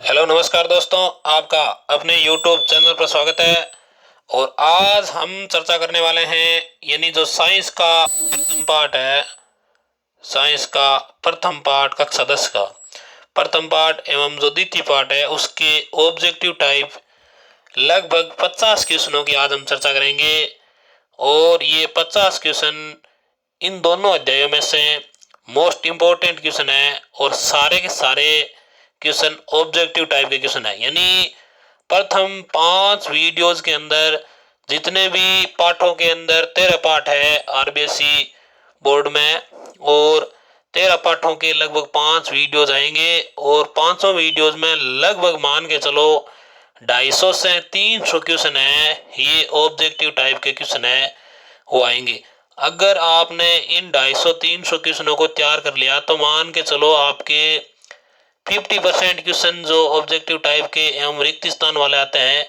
Hello नमस्कार दोस्तों, आपका अपने YouTube चैनल पर स्वागत है। और आज हम चर्चा करने वाले हैं यानी जो साइंस का प्रथम पार्ट है, साइंस का प्रथम पार्ट कक्षा 10 का प्रथम पार्ट एवं जो द्वितीय पार्ट है उसके ऑब्जेक्टिव टाइप लगभग 50 क्वेश्चनों की आज हम चर्चा करेंगे। और ये 50 क्वेश्चन इन दोनों अध्यायों में से मोस्ट इम्पोर्टेंट क्वेश्चन है और सारे के सारे क्वेश्चन ऑब्जेक्टिव टाइप के क्वेश्चन है। यानी प्रथम 5 वीडियोस के अंदर जितने भी पाठों के अंदर 13 पाठ है आरबीएसई बोर्ड में, और 13 पाठों के लगभग 5 वीडियोस आएंगे और पांचों वीडियोस में लगभग मान के चलो 250 से 300 क्वेश्चन है, ये ऑब्जेक्टिव टाइप के क्वेश्चन है वो आएंगे। अगर आपने इन 250-300 क्वेश्चनों को तैयार कर लिया तो मान के चलो आपके 50% क्वेश्चन जो ऑब्जेक्टिव टाइप के एवं रिक्त स्थान वाले आते हैं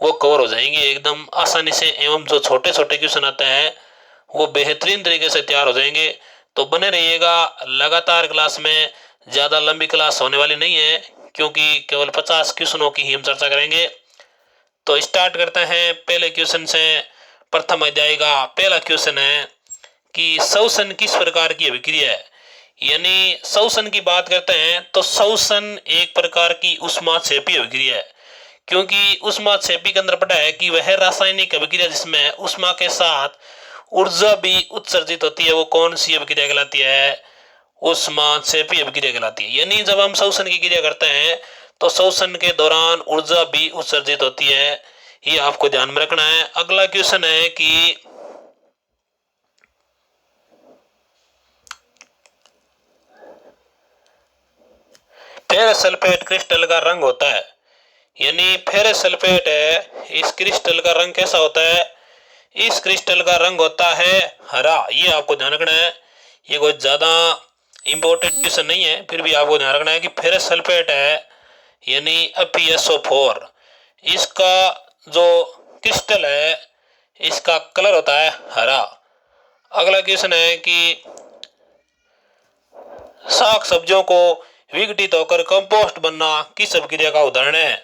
वो कवर हो जाएंगे एकदम आसानी से, एवं जो छोटे छोटे क्वेश्चन आते हैं वो बेहतरीन तरीके से तैयार हो जाएंगे। तो बने रहिएगा लगातार क्लास में, ज़्यादा लंबी क्लास होने वाली नहीं है क्योंकि केवल 50 क्वेश्चनों की ही हम चर्चा करेंगे। तो स्टार्ट करते हैं पहले क्वेश्चन से। प्रथम अध्याय का पहला क्वेश्चन है कि श्वसन किस प्रकार की अभिक्रिया है। यानी श्वसन की बात करते हैं तो श्वसन एक प्रकार की ऊष्माक्षेपी अभिक्रिया है, क्योंकि ऊष्माक्षेपी के अंदर पढ़ा है कि वह रासायनिक अभिक्रिया जिसमें ऊष्मा के साथ ऊर्जा भी उत्सर्जित होती है वो कौन सी अभिक्रिया कहलाती है, ऊष्माक्षेपी अभिक्रिया कहलाती है। यानी जब हम श्वसन की क्रिया करते हैं तो श्वसन के दौरान ऊर्जा भी उत्सर्जित होती है, ये आपको ध्यान में रखना है। अगला क्वेश्चन है कि फेरस सल्फेट क्रिस्टल का रंग होता है। यानी फेरस सल्फेट है, इस क्रिस्टल का रंग कैसा होता है, इस क्रिस्टल का रंग होता है हरा, ये आपको ध्यान रखना है। ये कोई ज्यादा इंपॉर्टेंट क्वेश्चन नहीं है, फिर भी आपको ध्यान रखना है कि फेरस सल्फेट है यानी FeSO4, इसका जो क्रिस्टल है इसका कलर होता है हरा। अगला क्वेश्चन है कि साग सब्जियों को विघटित होकर कंपोस्ट बनना किस अभिक्रिया का उदाहरण है।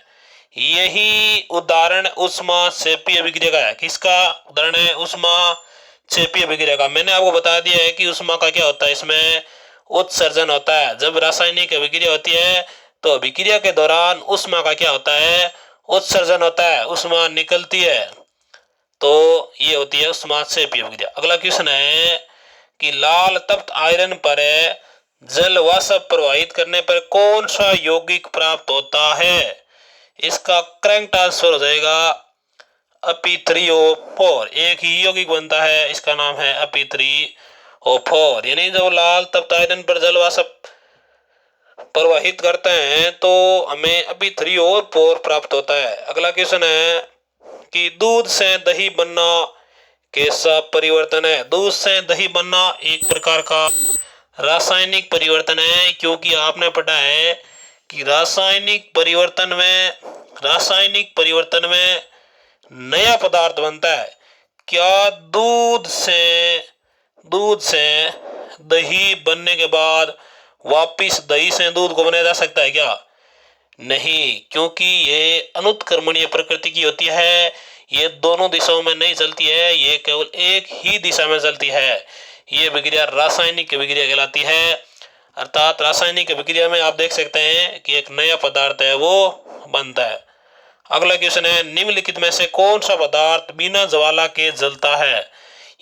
यही उदाहरण ऊष्माक्षेपी अभिक्रिया का है। किसका उदाहरण है, ऊष्माक्षेपी अभिक्रिया का। मैंने आपको बता दिया है कि ऊष्मा का क्या होता है, इसमें उत्सर्जन होता है। जब रासायनिक अभिक्रिया होती है तो अभिक्रिया के दौरान ऊष्मा का क्या होता है, उत्सर्जन होता है, ऊष्मा निकलती है, तो ये होती है ऊष्माक्षेपी अभिक्रिया। अगला क्वेश्चन है कि लाल तप्त आयरन पर जल वाष्प प्रवाहित करने पर कौन सा यौगिक प्राप्त होता है। इसका करंट ट्रांसफर हो जाएगा Fe3O4, एक ही यौगिक बनता है, इसका नाम है Fe3O4। यानी जब लाल तप्त आयरन पर जल वाष्प प्रवाहित करते हैं तो हमें Fe3O4 प्राप्त होता है। अगला क्वेश्चन है कि दूध से दही बनना कैसा परिवर्तन है। दूध से दही बनना एक प्रकार का रासायनिक परिवर्तन है, क्योंकि आपने पढ़ा है कि रासायनिक परिवर्तन में नया पदार्थ बनता है। क्या दूध से दही बनने के बाद वापिस दही से दूध को बनाया जा सकता है क्या, नहीं, क्योंकि ये अनुत्क्रमणीय प्रकृति की होती है। ये दोनों दिशाओं में नहीं चलती है, ये केवल एक ही दिशा में चलती है। ये अभिक्रिया रासायनिक अभिक्रिया कहलाती है। अर्थात रासायनिक अभिक्रिया में आप देख सकते हैं कि एक नया पदार्थ है वो बनता है। अगला क्वेश्चन है निम्नलिखित में से कौन सा पदार्थ बिना ज्वाला के जलता है।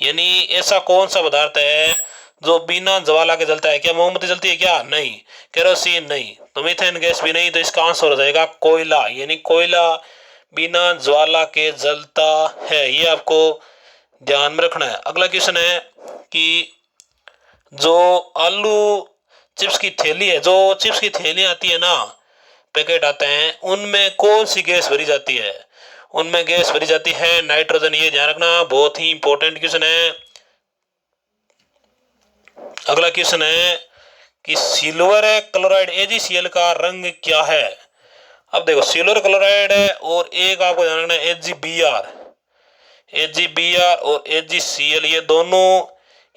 यानी ऐसा कौन सा पदार्थ है जो बिना ज्वाला के जलता है। क्या मोमबत्ती जलती है क्या, नहीं। केरोसिन, नहीं। तो मीथेन गैस भी नहीं, तो इसका आंसर हो जाएगा कोयला। यानी कोयला बिना ज्वाला के जलता है, ये आपको ध्यान में रखना है। अगला क्वेश्चन है कि जो आलू चिप्स की थैली है, जो चिप्स की थैली आती है ना, पैकेट आते हैं, उनमें कौन सी गैस भरी जाती है। उनमें गैस भरी जाती है नाइट्रोजन, ये ध्यान रखना, बहुत ही इंपॉर्टेंट क्वेश्चन है। अगला क्वेश्चन है कि सिल्वर क्लोराइड AgCl का रंग क्या है। अब देखो सिल्वर क्लोराइड है और एक आपको ध्यान रखना है AgBr और AgCl, ये दोनों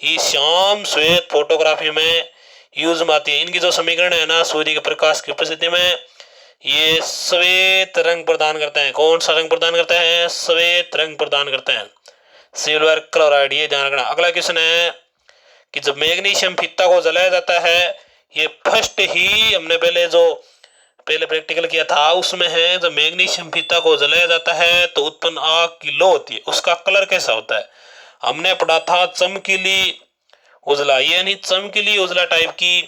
ही श्याम श्वेत फोटोग्राफी में यूज में आती है। इनकी जो समीकरण है ना, सूर्य के प्रकाश की उपस्थिति में ये श्वेत रंग प्रदान करते हैं। कौन सा रंग प्रदान करते हैं? श्वेत रंग प्रदान करते हैं, सिल्वर क्लोराइड। ये ध्यान रखना। अगला क्वेश्चन है कि जब मैग्नीशियम फीता को जलाया जाता है, ये फर्स्ट ही हमने पहले प्रैक्टिकल किया था उसमें है, जब मैग्नीशियम फीता को जलाया जाता है तो उत्पन्न आग की लो होती है। उसका कलर कैसा होता है? हमने पढ़ा था चमकीली उजला, यानी चमकीली उजला टाइप की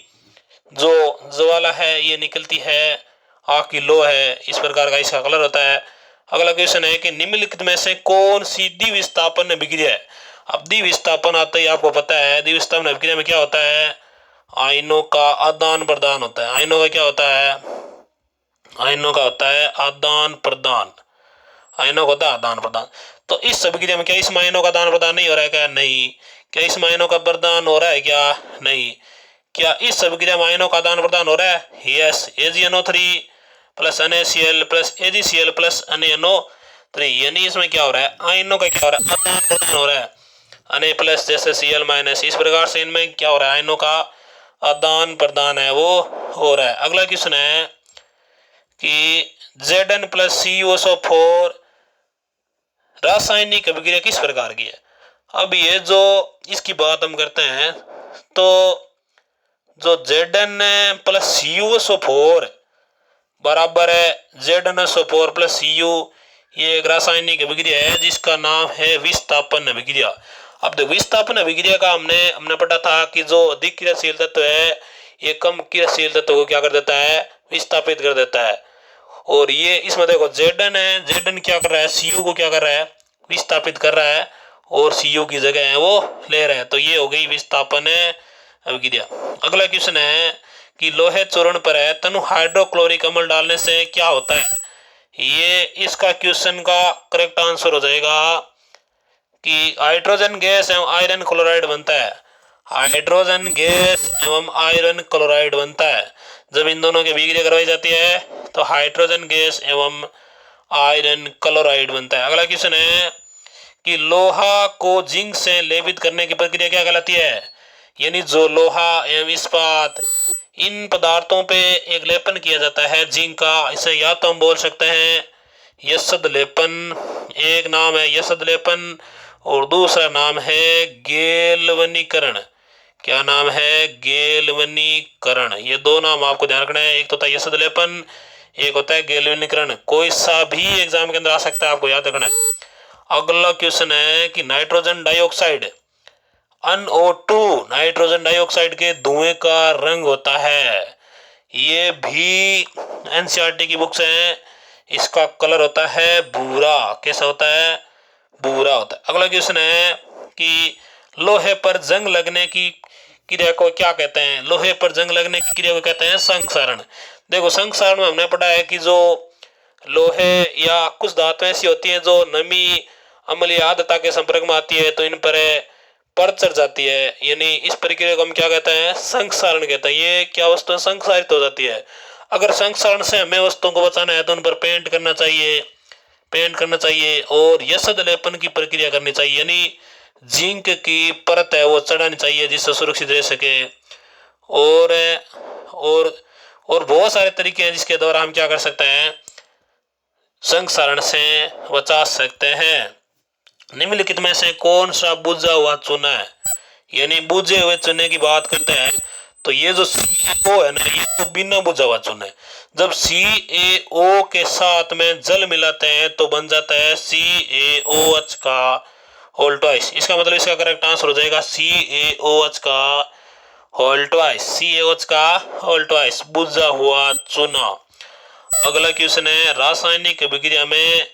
जो ज्वाला है ये निकलती है, आग की लो है, इस प्रकार का इसका कलर होता है। अगला क्वेश्चन है कि निम्नलिखित में से कौन सी द्विविस्थापन अभिक्रिया है? अब द्विविस्थापन आता ही आपको पता है, द्विविस्थापन अभिक्रिया में क्या होता है? आयनों का आदान प्रदान होता है। आयनों का क्या होता है? आयनों का होता है आदान प्रदान। आयनों का होता है आदान प्रदान। तो इस अभिक्रिया में क्या इसमें आयनों का आदान प्रदान नहीं हो रहा है क्या? नहीं। क्या इसमें आयनों का प्रदान हो रहा है क्या? नहीं। क्या इस अभिक्रिया में आयनों का आदान प्रदान हो रहा है? Yes. AgNO3 plus NaCl plus AgCl plus NaNO3, यानी इसमें क्या हो रहा है? आयनों का क्या हो रहा है? आदान प्रदान हो रहा है। Na प्लस जैसे Cl माइनस, इस प्रकार से इनमें क्या हो रहा है? आयनों का आदान प्रदान है वो हो रहा है। अगला क्वेश्चन है कि Zn प्लस CuSO4 रासायनिक अभिक्रिया किस प्रकार की है? अब ये जो इसकी बात हम करते हैं तो जो Zn प्लस CuSO4 बराबर है ZnSO4 प्लस Cu, ये एक रासायनिक अभिक्रिया है जिसका नाम है विस्थापन अभिक्रिया। अब देखो विस्थापन अभिक्रिया का हमने पढ़ा था कि जो अधिक क्रियाशील तत्व है ये कम क्रियाशील तत्व को क्या कर देता है? विस्थापित कर देता है। और ये इसमें देखो Zn है, Zn क्या कर रहा है? Cu को क्या कर रहा है? विस्थापित कर रहा है, और Cu की जगह है वो ले रहा है। तो ये हो गई विस्थापन अभिक्रिया। अगला क्वेश्चन है कि लोहे चूर्ण पर है तनु हाइड्रोक्लोरिक अम्ल डालने से क्या होता है? ये इसका क्वेश्चन का करेक्ट आंसर हो जाएगा कि हाइड्रोजन गैस एवं आयरन क्लोराइड बनता है। हाइड्रोजन गैस एवं आयरन क्लोराइड बनता है। जब इन दोनों की अभिक्रिया करवाई जाती है तो हाइड्रोजन गैस एवं आयरन क्लोराइड बनता है। अगला क्वेश्चन है कि लोहा को जिंक से लेपित करने की प्रक्रिया क्या कहलाती है? यानी जो लोहा एवं इस्पात इन पदार्थों पे एक लेपन किया जाता है जिंक का, इसे या तो हम बोल सकते हैं यशद लेपन, एक नाम है यशद लेपन और दूसरा नाम है गेलवनीकरण। क्या नाम है? गेलवनीकरण। ये दो नाम आपको ध्यान रखना है, एक तो होता है यशद लेपन, एक होता है गेलवनीकरण। कोई सा भी एग्जाम के अंदर आ सकता है, आपको याद रखना है। अगला क्वेश्चन है कि nitrogen dioxide NO2 nitrogen dioxide के धुएं का रंग होता है। ये भी NCERT की बुक्स हैं। इसका कलर होता है भूरा। कैसा होता है? भूरा होता है। अगला क्वेश्चन है कि लोहे पर जंग लगने की क्रिया को क्या कहते हैं? लोहे पर जंग लगने की क्रिया को कहते हैं संक्षारण। देखो संक्षारण में हमने पढ़ा है कि जो लोहे या कुछ धातुएं ऐसी होती हैं जो नमी अम्लीय आर्द्रता के संपर्क में आती है तो इन पर चढ़ जाती है, यानी इस प्रक्रिया को हम क्या कहते हैं? संक्षारण कहते हैं। ये क्या वस्तु संक्षारित हो जाती है। अगर संक्षारण से हमें वस्तुओं को बचाना है तो उन पर पेंट करना चाहिए और यशद लेपन की प्रक्रिया करनी चाहिए, यानी जिंक की परत है वो चढ़ानी चाहिए जिससे सुरक्षित रह सके। और बहुत सारे तरीके हैं जिसके द्वारा हम क्या कर सकते हैं? संक्षारण से बचा सकते हैं। निम्नलिखित में से कौन सा बुझा हुआ चूना है? यानी बुझे हुए चूने की बात करते हैं तो ये जो CaO है ना, ये तो बिना बुझा हुआ चूना है। जब CaO के साथ में जल मिलाते हैं तो बन जाता है CaOH का होल ट्वाइस। इसका मतलब इसका करेक्ट आंसर हो जाएगा CaOH का होल ट्वाइस। CaOH का होल ट्वाइस, बुझा हुआ चूना। अगला क्वेश्चन है रासायनिक अभिक्रिया में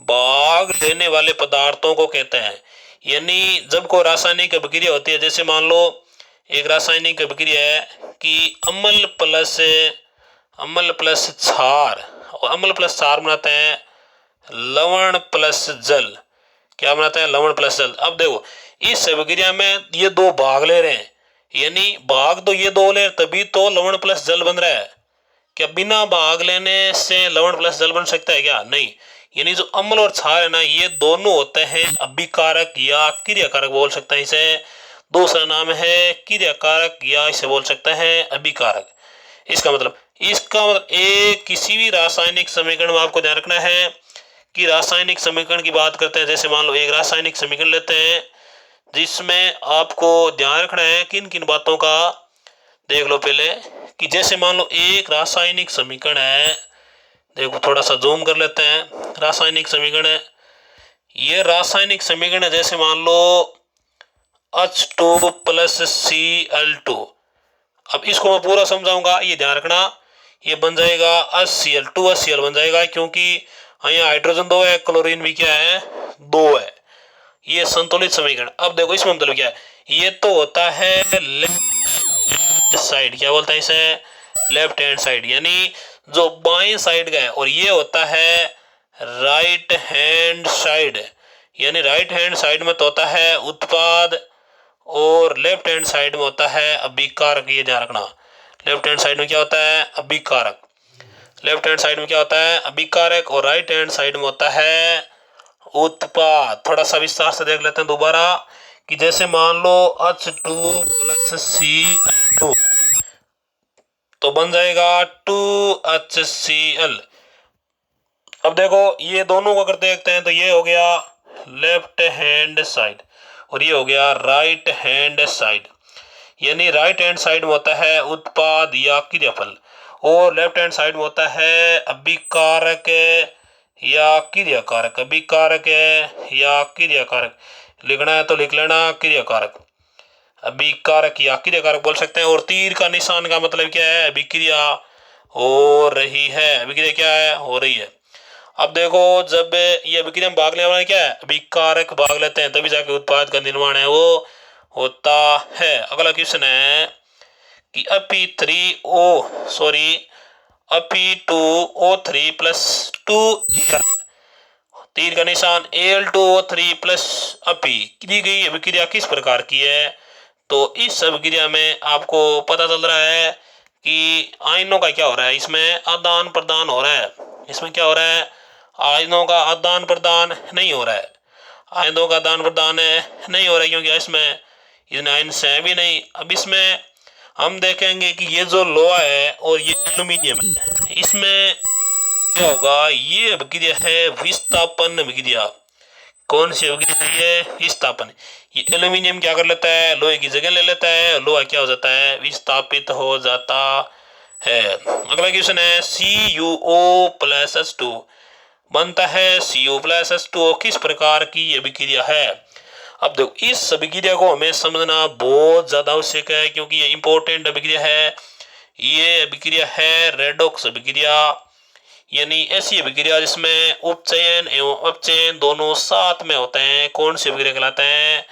भाग लेने वाले पदार्थों को कहते हैं। यानी जब कोई रासायनिक अभिक्रिया होती है, जैसे मान लो एक रासायनिक अभिक्रिया है कि अम्ल प्लस क्षार, और अम्ल प्लस क्षार बनाते हैं लवण प्लस जल। क्या बनाते हैं? लवण प्लस जल। अब देखो इस अभिक्रिया में ये दो भाग ले रहे हैं, यानी भाग तो ये दो ले तभी तो लवण प्लस जल बन रहा है। क्या बिना भाग लेने से लवण प्लस जल बन सकता है क्या? नहीं। यानी जो अम्ल और क्षार है ना, ये दोनों होते हैं अभिकारक या क्रियाकारक बोल सकते हैं इसे। दूसरा नाम है क्रियाकारक या इसे बोल सकते हैं अभिकारक। इसका मतलब इसका मतलब एक किसी भी रासायनिक समीकरण में आपको ध्यान रखना है कि रासायनिक समीकरण की बात करते हैं। जैसे मान लो एक रासायनिक समीकरण लेते हैं जिसमें आपको ध्यान रखना है किन किन बातों का। देख लो पहले कि जैसे मान लो एक रासायनिक समीकरण है, देखो थोड़ा सा जूम कर लेते हैं। रासायनिक समीकरण है, ये रासायनिक समीकरण है जैसे मान लो H2 प्लस Cl2। अब इसको मैं पूरा समझाऊंगा, ये ध्यान रखना। ये बन जाएगा HCl, 2HCl बन जाएगा क्योंकि यहाँ हाइड्रोजन 2 है, क्लोरीन भी क्या है 2 है। ये संतुलित समीकरण। अब देखो इसमें मतलब क्या है, ये तो होता है लेफ्ट साइड, क्या बोलता है इसे, लेफ्ट हैंड साइड, यानी जो बाएं साइड का है, और ये होता है राइट हैंड साइड, यानी राइट हैंड साइड में तो होता है उत्पाद और लेफ्ट हैंड साइड में होता है अभिकारक। ये ध्यान रखना, लेफ्ट हैंड साइड में क्या होता है अभिकारक, लेफ्ट हैंड साइड में क्या होता है अभिकारक, और राइट हैंड साइड में होता है उत्पाद। थोड़ा सा विस्तार से देख लेते हैं दोबारा कि जैसे मान लो H2 प्लस Cl2 तो बन जाएगा 2HCl। अब देखो ये दोनों को अगर देखते हैं तो ये हो गया लेफ्ट हैंड साइड और ये हो गया राइट हैंड साइड, यानी राइट हैंड साइड में होता है उत्पाद या क्रियाफल और लेफ्ट हैंड साइड में होता है अभिकारक या क्रियाकारक। अभिकारक या क्रियाकारक लिखना है तो लिख लेना क्रियाकारक, अभिकारक या क्रियाकारक बोल सकते हैं। और तीर का निशान का मतलब क्या है, अभिक्रिया हो रही है, अभिक्रिया क्या है हो रही है। अब देखो जब ये अभिक्रिया में भाग लेने वाला क्या है अभिकारक भाग लेते हैं तभी जाके उत्पाद का निर्माण है वो होता है। अगला क्वेश्चन है कि Fe2O3 प्लस 2 तीर का निशान Al2O3 प्लस अपी दी गई अभिक्रिया किस प्रकार की है। तो इस अभिक्रिया में आपको पता चल रहा है कि आयनों का क्या हो रहा है, इसमें आदान प्रदान हो रहा है। इसमें क्या हो रहा है, आयनों का आदान प्रदान नहीं हो रहा है, आयनों का आदान प्रदान नहीं हो रहा है क्योंकि इसमें इन आयन से भी नहीं। अब इसमें हम देखेंगे कि ये जो लोहा है और ये एल्यूमिनियम है, इसमें क्या होगा, ये अभिक्रिया है विस्थापन अभिक्रिया। कौन सी अभिक्रिया है ये विस्थापन। ये एल्यूमिनियम क्या कर लेता है लोहे की जगह ले लेता है, लोहा क्या हो जाता है विस्थापित हो जाता है। अगला क्वेश्चन है CuO प्लस H2 बनता है Cu प्लस H2O किस प्रकार की अभिक्रिया है। अब देखो इस अभिक्रिया को हमें समझना बहुत ज्यादा आवश्यक है क्योंकि ये इंपॉर्टेंट अभिक्रिया है। ये अभिक्रिया है रेडॉक्स अभिक्रिया, यानी ऐसी अभिक्रिया जिसमें उपचयन एवं अपचयन दोनों साथ में होते हैं। कौन सी अभिक्रिया कहलाते हैं,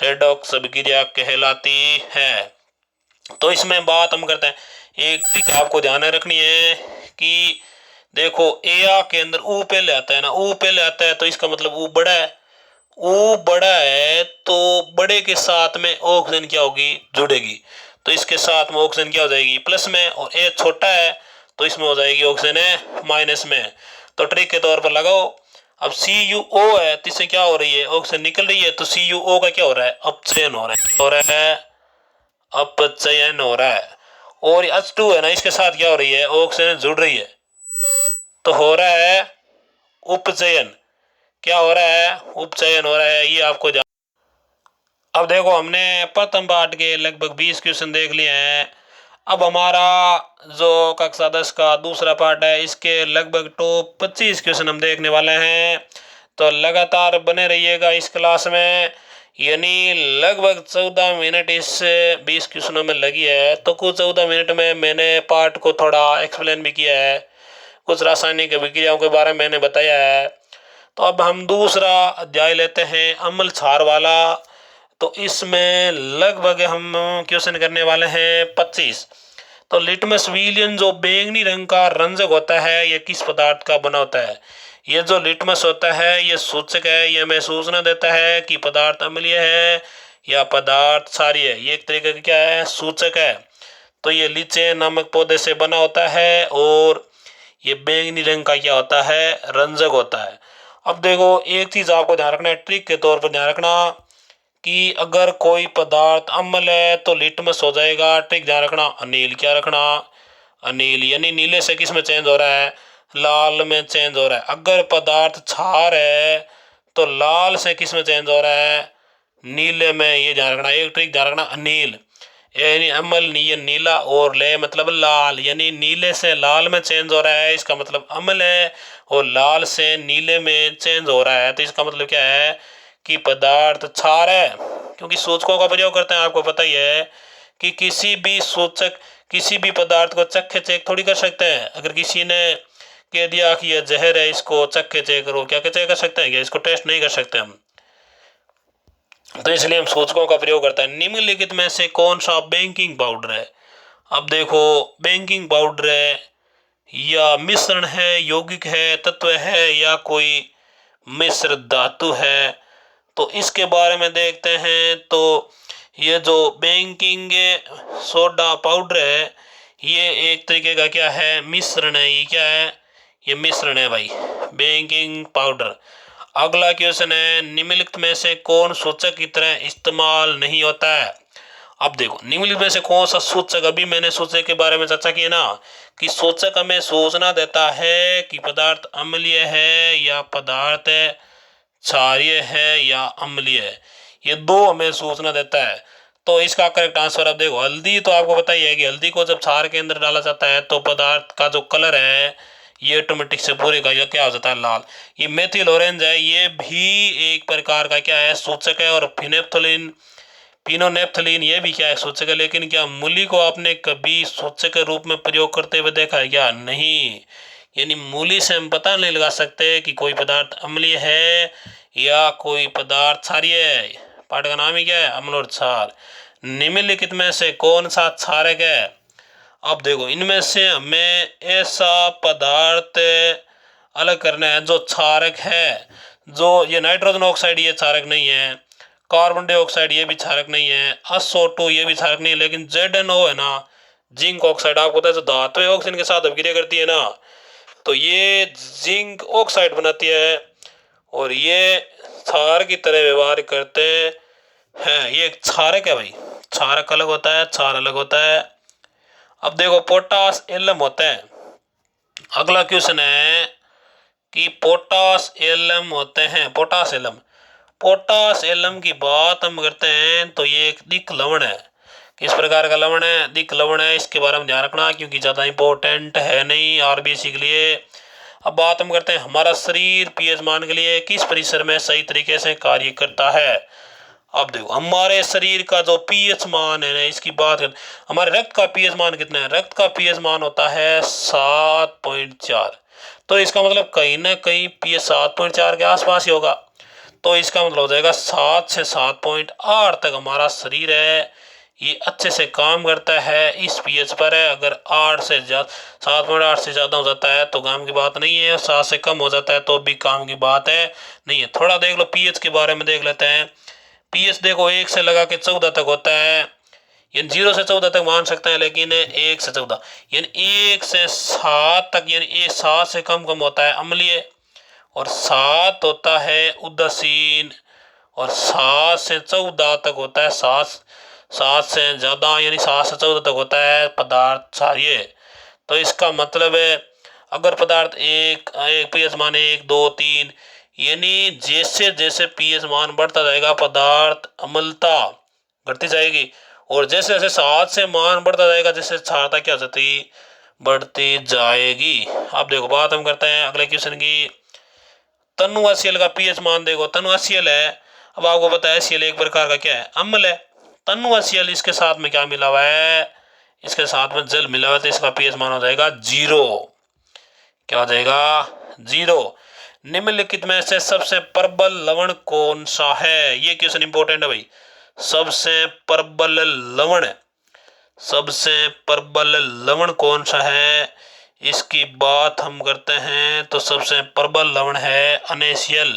रेडॉक्स अभिक्रिया कहलाती है। तो इसमें बात हम करते हैं, एक ट्रिक आपको ध्यान में रखनी है कि देखो A के अंदर U पहले आता है ना, U पहले आता है तो इसका मतलब U बड़ा है, U बड़ा है तो बड़े के साथ में ऑक्सीजन क्या होगी जुड़ेगी, तो इसके साथ में ऑक्सीजन क्या हो जाएगी प्लस में, और A छोटा है तो इसमें हो जाएगी ऑक्सीजन है माइनस में। तो ट्रिक के तौर पर लगाओ। अब CuO है तो इससे क्या हो रही है ऑक्सीजन निकल रही है, तो CuO का क्या हो रहा है अपचयन हो रहा है, हो रहा है अपचयन हो रहा है। और H2 है ना इसके साथ क्या हो रही है ऑक्सीजन जुड़ रही है तो हो रहा है उपचयन। क्या हो रहा है उपचयन हो रहा है, ये आपको अब देखो हमने प्रथम पाठ के लगभग 20 क्वेश्चन देख लिए हैं। अब हमारा जो कक्षा 10 का दूसरा पार्ट है इसके लगभग टॉप 25 क्वेश्चन हम देखने वाले हैं। तो लगातार बने रहिएगा इस क्लास में, यानी लगभग 14 मिनट इस 20 क्वेश्चनों में लगी है। तो कुछ 14 मिनट में मैंने पार्ट को थोड़ा एक्सप्लेन भी किया है, कुछ रासायनिक अभिक्रियाओं के बारे में मैंने बताया है। तो अब हम दूसरा अध्याय लेते हैं अम्ल क्षार वाला। तो इसमें लगभग हम क्वेश्चन करने वाले हैं 25। तो लिटमस विलियन जो बैंगनी रंग का रंजक होता है ये किस पदार्थ का बना होता है। ये जो लिटमस होता है ये सूचक है, ये हमें सूचना देता है कि पदार्थ अम्लीय है या पदार्थ क्षारीय है। ये एक तरीके का क्या है सूचक है। तो ये लीचे नामक पौधे से बना होता है और ये बैंगनी रंग का क्या होता है रंजक होता है। अब देखो एक चीज आपको ध्यान रखना है, ट्रिक के तौर पर ध्यान रखना कि अगर कोई पदार्थ अम्ल है तो लिटमस हो जाएगा। ट्रिक ध्यान रखना, अनिल क्या रखना अनिल, यानी नीले से किस में चेंज हो रहा है, लाल में चेंज हो रहा है। अगर पदार्थ क्षार है तो लाल से किस में चेंज हो रहा है, नीले में। ये ध्यान रखना, एक ट्रिक ध्यान रखना, अनिल यानी अमल, ये नीला, और ले मतलब लाल, यानी नीले से लाल में चेंज हो रहा है, इसका मतलब अम्ल है। और लाल से नीले में चेंज हो रहा है तो इसका मतलब क्या है कि पदार्थ क्षार है। क्योंकि सूचकों का प्रयोग करते हैं, आपको पता ही है कि किसी भी सूचक किसी भी पदार्थ को चख चेक थोड़ी कर सकते हैं। अगर किसी ने कह दिया कि यह जहर है, इसको चख चेक करो, क्या चेक कर सकते हैं क्या, इसको टेस्ट नहीं कर सकते हम। तो इसलिए हम सूचकों का प्रयोग करते हैं। निम्नलिखित में से कौन सा बेकिंग पाउडर है। अब देखो, बेकिंग पाउडर है या मिश्रण है, यौगिक है, तत्व है, या कोई मिश्र धातु है, तो इसके बारे में देखते हैं। तो ये जो बेकिंग सोडा पाउडर है, ये एक तरीके का क्या है, मिश्रण है। ये क्या है, ये मिश्रण है भाई, बेकिंग पाउडर। अगला क्वेश्चन है, निम्नलिखित में से कौन सूचक की तरह इस्तेमाल नहीं होता है। अब देखो, निम्नलिखित में से कौन सा सूचक, अभी मैंने सूचक के बारे में चर्चा की ना, कि सूचक हमें सूचना देता है कि पदार्थ अम्लीय है या पदार्थ क्षारीय है या अम्लीय है। ये दो हमें सूचना देता है। तो इसका करेक्ट आंसर, अब देखो, हल्दी तो आपको पता ही है कि हल्दी को जब क्षार के अंदर डाला जाता है तो पदार्थ का जो कलर है ये ऑटोमेटिक से पूरे का ये क्या हो जाता है, लाल। ये मेथिल ऑरेंज है, ये भी एक प्रकार का क्या है, सूचक है। और फिनेप्थलीन, पिनोनेप्थलीन, ये भी क्या है, सूचक है। लेकिन क्या मूली को आपने कभी सूचक के रूप में प्रयोग करते हुए देखा है क्या, नहीं। यानी मूली से हम पता नहीं लगा सकते कि कोई पदार्थ अम्लीय है या कोई पदार्थ क्षारीय है। पाठ का नाम ही क्या है, अम्ल और क्षार। निम्नलिखित में से कौन सा क्षारक है। अब देखो, इनमें से हमें ऐसा पदार्थ अलग करना है जो क्षारक है। जो ये नाइट्रोजन ऑक्साइड, ये क्षारक नहीं है। कार्बन डाइऑक्साइड, ये भी क्षारक नहीं है। SO2, ये भी क्षारक नहीं है। लेकिन ZnO है ना, जिंक ऑक्साइड, आपको पता है जो धातु ऑक्सीजन के साथ अभिक्रिया करती है ना, तो ये जिंक ऑक्साइड बनाती है और ये क्षार की तरह व्यवहार करते हैं। ये एक क्षारक है भाई, क्षारक अलग होता है, क्षार अलग होता है। अब देखो, पोटास एलम होता है। अगला क्वेश्चन है कि पोटास एलम होते हैं, पोटास एलम। पोटास एलम की बात हम करते हैं तो ये एक दिक लवण है। किस प्रकार का लवण है, दिक लवण है। इसके बारे में ध्यान रखना क्योंकि ज़्यादा इंपॉर्टेंट है नहीं आरबीएससी के लिए। अब बात हम करते हैं, हमारा शरीर पीएच मान के लिए किस परिसर में सही तरीके से कार्य करता है। अब देखो, हमारे शरीर का जो पीएच मान है ना, इसकी बात कर, हमारे रक्त का पीएच मान कितना है, रक्त का पीएच मान होता है 7.4। तो इसका मतलब कहीं ना कहीं पीएच 7.4 के आसपास ही होगा। तो इसका मतलब हो जाएगा 7 से 7.8 तक हमारा शरीर है ये अच्छे से काम करता है, इस पीएच पर है। अगर 8 से ज्यादा, 7.8 से ज़्यादा हो जाता है तो काम की बात नहीं है, 7 से कम हो जाता है तो भी काम की बात है नहीं है। थोड़ा देख लो पीएच के बारे में, देख लेते हैं। पीएच देखो, 1 से लगा के 14 तक होता है, यानी 0 से 14 तक मान सकते हैं, लेकिन 1 से 14 यानी 1 से 7 तक, यानी ये 7 से कम कम होता है अम्लीय, और 7 होता है उदासीन, और 7 से 14 तक होता है 7 से ज़्यादा, यानी 7 से 14 तक होता है पदार्थ क्षारीय। तो इसका मतलब है, अगर पदार्थ एक पीएच मान 1, 2, 3, यानी जैसे जैसे पीएच मान बढ़ता जाएगा पदार्थ अम्लता बढ़ती जाएगी। और जैसे जैसे 7 से मान बढ़ता जाएगा, जैसे क्षारता क्या जाती बढ़ती जाएगी। अब देखो, बात हम करते हैं अगले क्वेश्चन की। तनु HCl का पीएच मान देखो, तनु HCl है। अब आपको पता है HCl एक प्रकार का क्या है, अम्ल है। तनु HCl, इसके साथ में क्या मिला हुआ है, इसके साथ में जल मिला हुआ है, तो इसका पीएच मान हो जाएगा 0। क्या हो जाएगा, 0। निम्नलिखित में से सबसे प्रबल लवण कौन सा है, ये क्वेश्चन इंपॉर्टेंट है भाई। सबसे प्रबल लवण, सबसे प्रबल लवण कौन सा है, इसकी बात हम करते हैं तो सबसे प्रबल लवण है NaCl।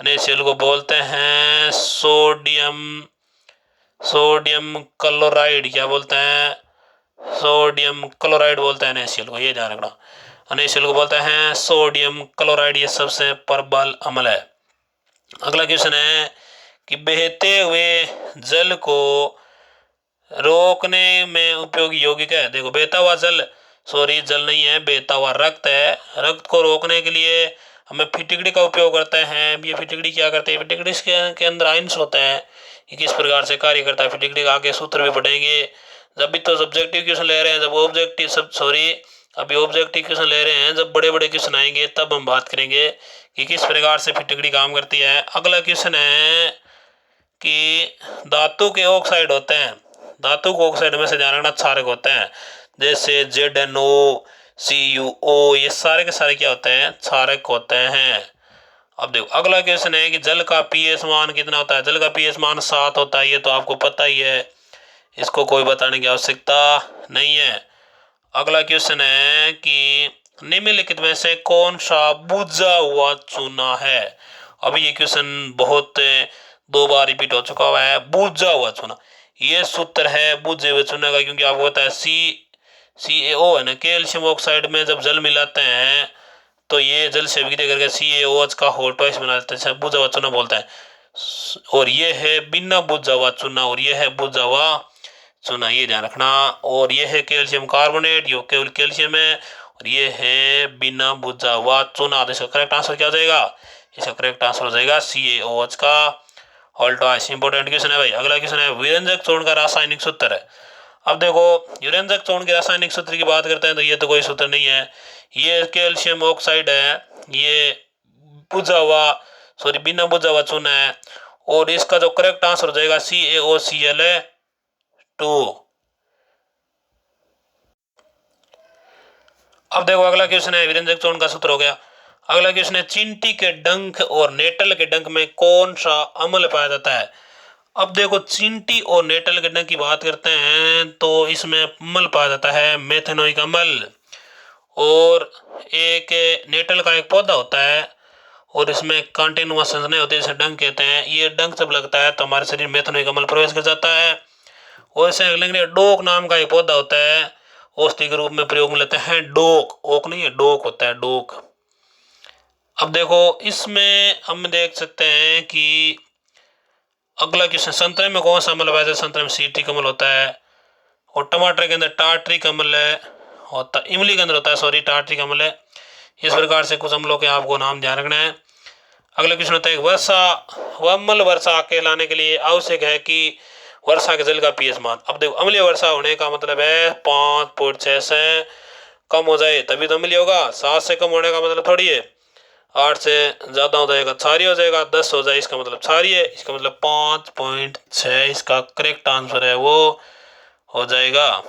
NaCl को बोलते हैं सोडियम क्लोराइड, क्या बोलते हैं, सोडियम क्लोराइड बोलते हैं NaCl को, ये ध्यान रखना। NaCl को बोलते हैं सोडियम क्लोराइड, ये सबसे प्रबल अम्ल है। अगला क्वेश्चन है कि बहते हुए जल को रोकने में उपयोगी यौगिक है। देखो, बहता हुआ जल सॉरी जल नहीं है, बहता हुआ रक्त है। रक्त को रोकने के लिए हमें फिटिकड़ी का उपयोग करते हैं। अब ये फिटिकड़ी क्या करते हैं, फिटिकड़ी के अंदर आयंस होते हैं, ये किस प्रकार से कार्य करता है, फिटिकड़ी का आगे सूत्र भी पढ़ेंगे। जब भी तो सब्जेक्टिव क्वेश्चन ले रहे हैं, जब ऑब्जेक्टिव सब सॉरी अभी ऑब्जेक्टिव क्वेश्चन ले रहे हैं, जब बड़े बड़े क्वेश्चन आएंगे तब हम बात करेंगे कि किस प्रकार से फिटिकड़ी काम करती है। अगला क्वेश्चन है कि धातु के ऑक्साइड होते हैं, धातु के ऑक्साइड में से ध्यान रखना क्षारक होते हैं, जैसे ZnO CuO, ये सारे के सारे क्या होते हैं, क्षारक होते हैं। अब देखो अगला क्वेश्चन है कि जल का पीएच मान कितना होता है। जल का पीएच मान 7 होता है, ये तो आपको पता ही है, इसको कोई बताने की आवश्यकता नहीं है। अगला क्वेश्चन है कि निम्नलिखित में से कौन सा बुझा हुआ चूना है। अभी ये क्वेश्चन बहुत 2 बार रिपीट हो चुका हुआ है, बुझा हुआ चूना। ये सूत्र है बुझे हुए चूना का, क्योंकि आपको पता है CaO है ना, कैल्शियम ऑक्साइड में जब जल मिलाते हैं तो ये जल से विक्रिया करके CaOH का होल ट्वाइस बना देते हैं, बुझा हुआ चूना बोलते हैं। और ये है बिना बुझा हुआ चूना, और ये है बुझा हुआ चूना, ये ध्यान रखना। और ये है कैल्शियम कार्बोनेट, ये केवल कैल्शियम है, और ये है बिना बुझा हुआ चूना। तो इसका करेक्ट आंसर क्या हो जाएगा, इसका करेक्ट आंसर हो जाएगा CaOH का होल ट्वाइस। इंपॉर्टेंट क्वेश्चन है भाई। अगला क्वेश्चन है विरंजक चूर्ण का रासायनिक सूत्र है। अब देखो विरंजक चूर्ण के रासायनिक सूत्र की बात करते हैं तो ये तो कोई सूत्र नहीं है, ये कैल्शियम ऑक्साइड है, ये बुझा हुआ सॉरी बिना बुझा हुआ चूना है, और इसका जो करेक्ट आंसर हो जाएगा CaOCl2। अब देखो अगला क्वेश्चन है विरंजक चूर्ण का सूत्र हो गया। अगला क्वेश्चन है चींटी के डंक और नेटल के डंक में कौन सा अम्ल पाया जाता है। अब देखो चींटी और नेटल के डंक की बात करते हैं तो इसमें अम्ल पाया जाता है मेथनोइक अम्ल, और एक नेटल का एक पौधा होता है और इसमें कांटेनुमा संरचना होती है, इसे डंक कहते हैं। ये डंक जब लगता है तो हमारे शरीर में मेथनोइक अम्ल प्रवेश कर जाता है। और इसे अगले डोक नाम का एक पौधा होता है, औषधि के रूप में प्रयोग में लेते हैं। डोक, ओक नहीं है, डोक होता है, डोक। अब देखो इसमें हम देख सकते हैं कि अगला क्वेश्चन संतरे में कौन सा अम्ल पाया जाता है। संतरे में सिट्रिक अम्ल होता है, और टमाटर के अंदर टार्ट्रिक अम्ल है, होता इमली के अंदर होता है सॉरी टार्ट्रिक अम्ल है। इस प्रकार से कुछ अम्लों के आपको नाम ध्यान रखना है। अगला क्वेश्चन होता है वर्षा व अम्ल वर्षा कहलाने के लिए आवश्यक है कि वर्षा के जल का पीएच मान। अब देखो अम्लीय वर्षा होने का मतलब है 5.6 से कम हो जाए तभी तो अम्लीय होगा। 7 से कम होने का मतलब थोड़ी है 8 से ज़्यादा हो जाएगा क्षारीय हो जाएगा, 10 हो जाए इसका मतलब क्षारीय है, इसका मतलब 5.6 इसका करेक्ट आंसर है वो हो जाएगा।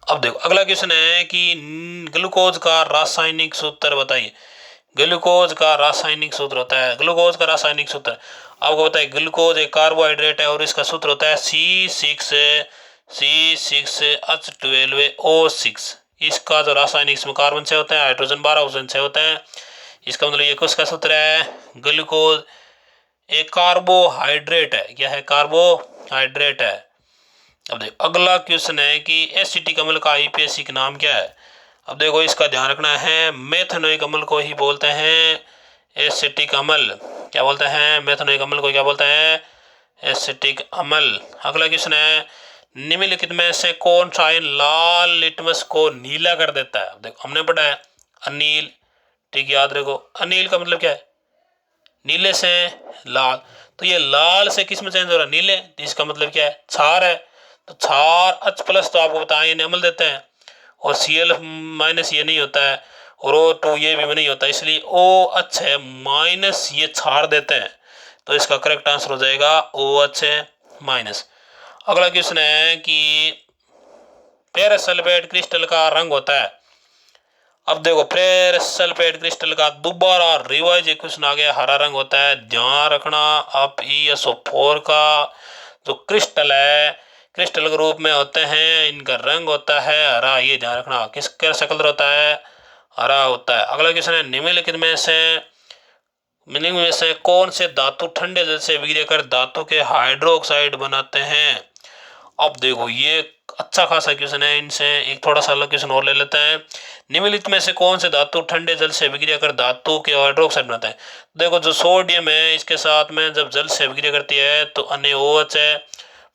अब देखो अगला क्वेश्चन है कि ग्लूकोज का रासायनिक सूत्र बताइए। ग्लूकोज का रासायनिक सूत्र होता है, ग्लूकोज का रासायनिक सूत्र आपको पता है, ग्लूकोज एक कार्बोहाइड्रेट है और इसका सूत्र होता है C6H12O6। इसका जो रासायनिक इसमें कार्बन 6 होता है, हाइड्रोजन 12, ऑक्सीजन 6 होता है। इसका मतलब ये किसका सूत्र है, ग्लूकोज एक कार्बोहाइड्रेट है, क्या है, कार्बोहाइड्रेट है। अब देखो अगला क्वेश्चन है कि एसिटिक अम्ल का आईपीएसी नाम क्या है। अब देखो इसका ध्यान रखना है, मेथनोइक अम्ल को ही बोलते हैं एसिटिक अम्ल। क्या बोलते हैं, मेथनोइक अम्ल को क्या बोलते हैं, एसिटिक अम्ल। अगला क्वेश्चन है निम्नलिखित में से कौन सा आयन लाल लिटमस को नीला कर देता है। अब देखो हमने पढ़ा है अनील, ठीक याद रखो, अनील का मतलब क्या है, नीले से लाल, तो ये लाल से किस में चेंज हो रहा है, नीले, तो इसका मतलब क्या है, क्षार है। तो क्षार H+ तो आपको पता है ये अम्ल देते हैं, और Cl- ये नहीं होता है, और O2 ये भी नहीं होता, इसलिए OH है माइनस ये क्षार देते हैं, तो इसका करेक्ट आंसर हो जाएगा OH माइनस। अगला क्वेश्चन है कि फेरस सल्फेट क्रिस्टल का रंग होता है। अब देखो फेरस सल्फेट क्रिस्टल का दोबारा रिवाइज क्वेश्चन आ गया, हरा रंग होता है, ध्यान रखना। अब ESO4 का जो क्रिस्टल है, क्रिस्टल के रूप में होते हैं, इनका रंग होता है हरा, ये ध्यान रखना। किसका शक्ल होता है, हरा होता है। अगला क्वेश्चन है निम्नलिखित में से कौन से धातु ठंडे जल से विक्रिया कर धातु के हाइड्रोक्साइड बनाते हैं। अब देखो ये अच्छा खासा क्वेश्चन है, इनसे एक थोड़ा सा अलग क्वेश्चन और ले लेते हैं। निम्नलिखित में से कौन से धातु ठंडे जल से विक्रिया कर धातु के हाइड्रोक्साइड बनाता है। देखो जो सोडियम है इसके साथ में जब जल से विक्रिया करती है तो NaOH है,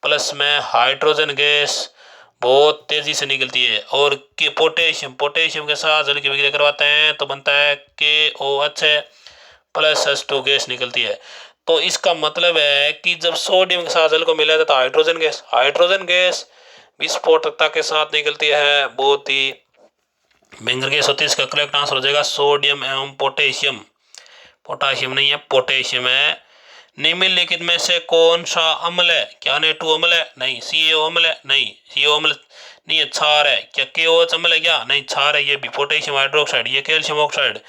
प्लस में हाइड्रोजन गैस बहुत तेजी से निकलती है। और कि पोटेशियम, पोटेशियम के साथ जल की विक्रिया करवाते हैं तो बनता है KOH प्लस H2 गैस निकलती है। तो इसका मतलब है कि जब सोडियम के साथ जल को मिलाया जाता है हाइड्रोजन गैस, हाइड्रोजन गैस विस्फोटकता के साथ निकलती है, बहुत ही भयंकर गैस होती है। इसका करेक्ट आंसर हो जाएगा सोडियम एवं पोटेशियम। पोटाशियम नहीं है, पोटेशियम है। निम्नलिखित में से कौन सा अम्ल है? क्या N2 अम्ल है? नहीं। CaO अम्ल है? नहीं। CO अम्ल नहीं है, क्षार है। क्या KOH अम्ल है? क्या नहीं, क्षार है। ये भी पोटेशियम हाइड्रोक्साइड, ये कैल्शियम ऑक्साइड,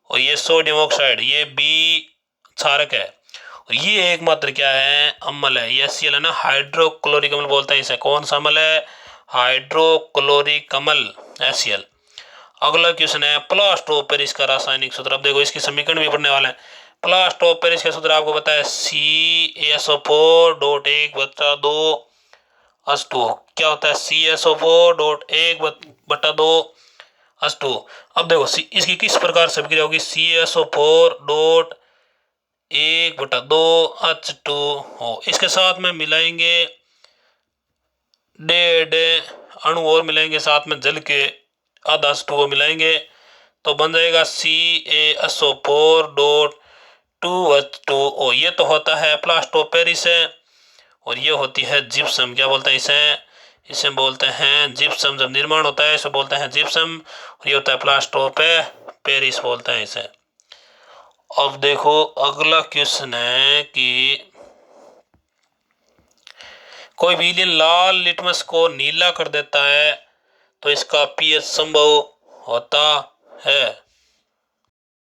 और ये सोडियम ऑक्साइड, ये भी क्षारक है। और ये एकमात्र क्या है? अम्ल है। ये HCl है ना, हाइड्रोक्लोरिक अम्ल बोलते हैं इसे। कौन सा अम्ल है? हाइड्रोक्लोरिक अम्ल, HCl। अगला क्वेश्चन है प्लास्टर ऑफ पेरिस का रासायनिक सूत्र। अब देखो इसकी समीकरण भी पढ़ने वाले हैं। प्लास्टर ऑफ पेरिस का सूत्र आपको पता है CaSO4.1/2H2। क्या होता है? CaSO4.1/2H2। अब देखो इसकी किस प्रकार से विक्रिया होगी? CaSO4.1/2H2 हो, इसके साथ में मिलाएंगे डेढ़ अणु और मिलाएंगे, साथ में जल के आधा H2O मिलाएंगे तो बन जाएगा CaSO4.2H2O। ये तो होता है प्लास्टर ऑफ पेरिस है। और ये होती है जिप्सम। क्या बोलते हैं इसे? इसे बोलते हैं जिप्सम। जब निर्माण होता है इसे बोलते हैं जिप्सम। और ये होता है प्लास्टर ऑफ पेरिस बोलते हैं इसे। अब देखो अगला क्वेश्चन है कि कोई विलयन लाल लिटमस को नीला कर देता है तो इसका pH संभव होता है।